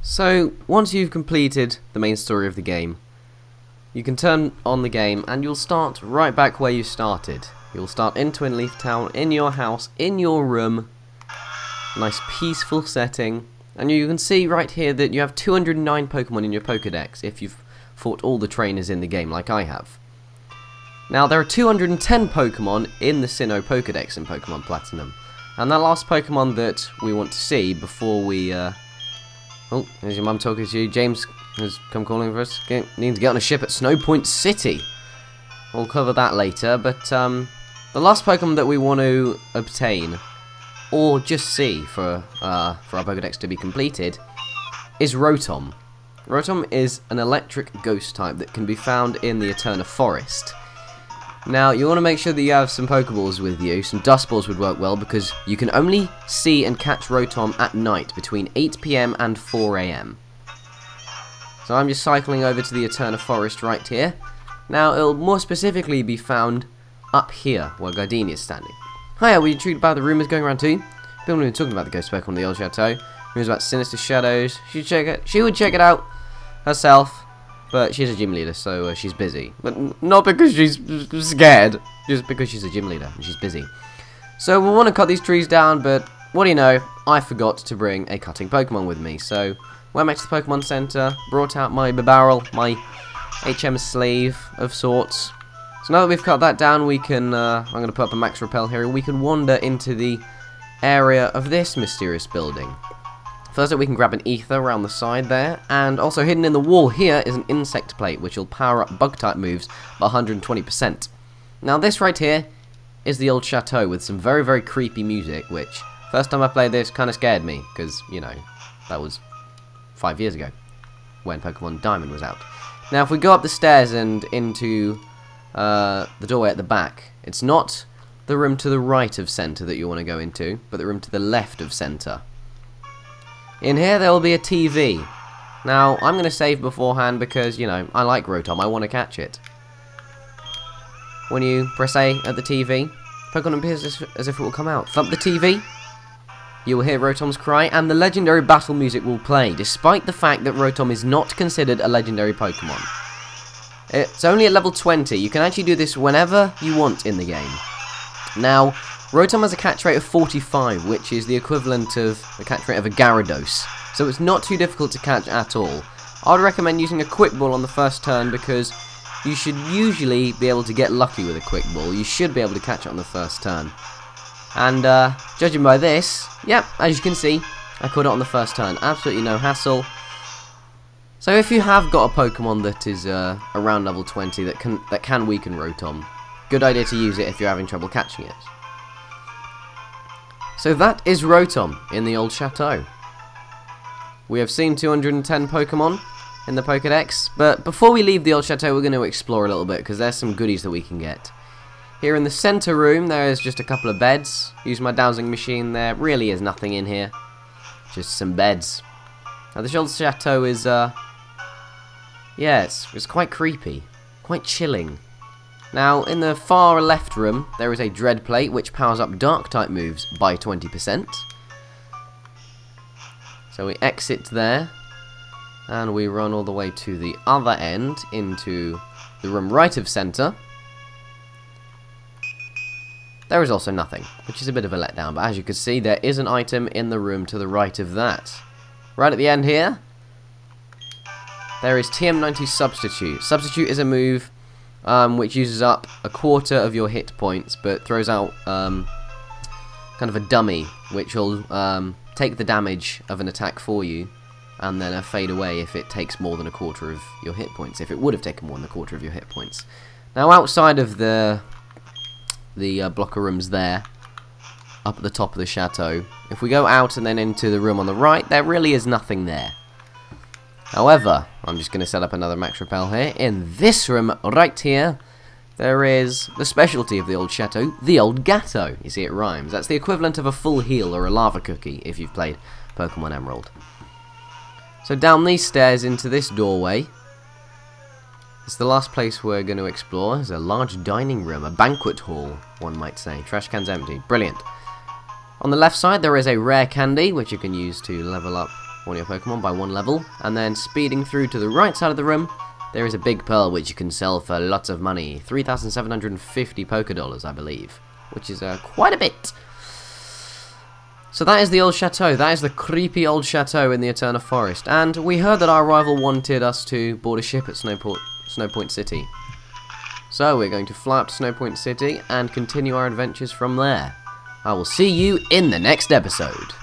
So, once you've completed the main story of the game, you can turn on the game and you'll start right back where you started. You'll start in Twin Leaf Town, in your house, in your room, nice peaceful setting, and you can see right here that you have 209 Pokemon in your Pokédex if you've fought all the trainers in the game like I have. Now there are 210 Pokemon in the Sinnoh Pokédex in Pokemon Platinum, and that last Pokemon that we want to see before we oh, there's your mum talking to you. James has come calling for us. Need to get on a ship at Snow Point City. We'll cover that later, but the last Pokemon that we want to obtain, or just see for our Pokédex to be completed, is Rotom. Rotom is an electric ghost type that can be found in the Eterna Forest. Now, you want to make sure that you have some Pokeballs with you. Some Dust Balls would work well because you can only see and catch Rotom at night between 8 PM and 4 AM. So I'm just cycling over to the Eterna Forest right here. Now, it'll more specifically be found up here where Gardenia is standing. Hiya, were you intrigued by the rumours going around too? People have been talking about the ghost Pokemon in the Old Chateau. Rumours about sinister shadows. She would check it out herself. But she's a gym leader, so she's busy. But not because she's scared, just because she's a gym leader and she's busy. So we'll want to cut these trees down, but what do you know, I forgot to bring a cutting Pokemon with me. So went back to the Pokemon Center, brought out my barrel, my HM sleeve of sorts. So now that we've cut that down, we can, I'm going to put up a max repel here, and we can wander into the area of this mysterious building. First up, we can grab an ether around the side there, and also hidden in the wall here is an insect plate, which will power up bug-type moves by 120%. Now this right here is the Old Chateau with some very, very creepy music, which, first time I played this, kind of scared me, because, you know, that was 5 years ago, when Pokemon Diamond was out. Now if we go up the stairs and into the doorway at the back, it's not the room to the right of center that you want to go into, but the room to the left of center. In here there will be a TV. Now I'm going to save beforehand because, you know, I like Rotom, I want to catch it. When you press A at the TV, Pokemon appears as if it will come out. Thump the TV, you will hear Rotom's cry, and the legendary battle music will play, despite the fact that Rotom is not considered a legendary Pokemon. It's only at level 20, you can actually do this whenever you want in the game. Now, Rotom has a catch rate of 45, which is the equivalent of the catch rate of a Gyarados, so it's not too difficult to catch at all. I'd recommend using a Quick Ball on the first turn because you should usually be able to get lucky with a Quick Ball. You should be able to catch it on the first turn. And judging by this, yep, as you can see, I caught it on the first turn. Absolutely no hassle. So if you have got a Pokemon that is around level 20 that can weaken Rotom, good idea to use it if you're having trouble catching it. So that is Rotom in the Old Chateau. We have seen 210 Pokemon in the Pokédex, but before we leave the Old Chateau we're going to explore a little bit because there's some goodies that we can get. Here in the center room there is just a couple of beds. Use my dowsing machine, there really is nothing in here. Just some beds. Now the Old Chateau is, yeah, it's quite creepy, quite chilling. Now, in the far left room, there is a Dread Plate, which powers up Dark-type moves by 20%. So we exit there, and we run all the way to the other end, into the room right of center. There is also nothing, which is a bit of a letdown, but as you can see, there is an item in the room to the right of that. Right at the end here, there is TM90 Substitute. Substitute is a move which uses up a quarter of your hit points, but throws out kind of a dummy, which will take the damage of an attack for you, and then fade away if it takes more than a quarter of your hit points, if it would have taken more than a quarter of your hit points. Now outside of the blocker rooms there, up at the top of the chateau, if we go out and then into the room on the right, there really is nothing there. However, I'm just going to set up another max repel here. In this room, right here, there is the specialty of the Old Chateau, the Old Gatto. You see, it rhymes. That's the equivalent of a full heal or a lava cookie if you've played Pokemon Emerald. So down these stairs into this doorway, it's the last place we're going to explore. There's a large dining room, a banquet hall, one might say. Trash cans empty. Brilliant. On the left side, there is a rare candy, which you can use to level up one of your Pokemon by 1 level, and then speeding through to the right side of the room, there is a big pearl which you can sell for lots of money, 3,750 Pokédollars, I believe, which is quite a bit. So that is the Old Chateau. That is the creepy Old Chateau in the Eterna Forest, and we heard that our rival wanted us to board a ship at Sinnoh Point City. So we're going to fly up to Sinnoh Point City and continue our adventures from there. I will see you in the next episode.